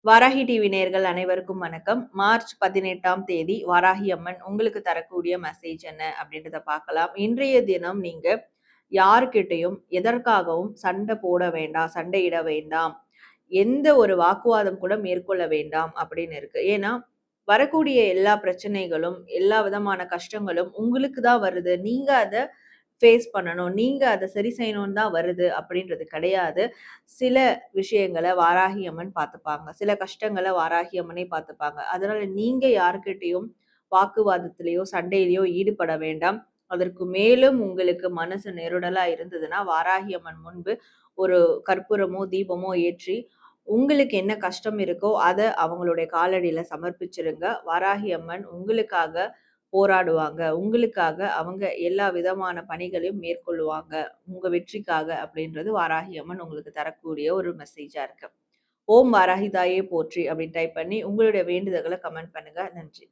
Varahi TV நேயர்கள் அனைவருக்கும் வணக்கம். மார்ச் 18ஆம் தேதி வாராகி அம்மன் உங்களுக்கு தரக்கூடிய மெசேஜ் என்ன அப்படின்றத பார்க்கலாம். இன்றைய தினம் நீங்க யார்கிட்டயும் எதற்காகவும் சண்டை போட வேண்டாம், சண்டையிட வேண்டாம், எந்த ஒரு வாக்குவாதம் கூட மேற்கொள்ள வேண்டாம் அப்படின்னு இருக்கு. ஏன்னா வரக்கூடிய எல்லா பிரச்சனைகளும், எல்லா விதமான கஷ்டங்களும் உங்களுக்கு தான் வருது. நீங்க அத ஃபேஸ் பண்ணணும். நீங்க அத சரி செய்யணும்னு தான் வருது அப்படின்றது கிடையாது. சில விஷயங்கள வாராகி அம்மன் பார்த்துப்பாங்க. சில கஷ்டங்கள வாராகி அம்மனே பார்த்துப்பாங்க. அதனால நீங்க யார்கிட்டயும் வாக்குவாதத்திலயோ, சண்டையிலயோ ஈடுபட வேண்டாம். அதற்கு மேலும் உங்களுக்கு மனசு நெருடலா இருந்ததுன்னா, வாராகி அம்மன் முன்பு ஒரு கற்பூரமோ, தீபமோ ஏற்றி உங்களுக்கு என்ன கஷ்டம் இருக்கோ, அத அவங்களுடைய காலடியில சமர்ப்பிச்சுருங்க. வாராகி அம்மன் உங்களுக்காக போராடுவாங்க. உங்களுக்காக அவங்க எல்லா விதமான பணிகளையும் மேற்கொள்ளுவாங்க. உங்க வெற்றிக்காக அப்படின்றது வாராகி அம்மன் உங்களுக்கு தரக்கூடிய ஒரு மெசேஜா இருக்கு. ஓம் வாராகி தாயே போற்றி அப்படின்னு டைப் பண்ணி உங்களுடைய வேண்டுதல்கள கமெண்ட் பண்ணுங்க. நன்றி.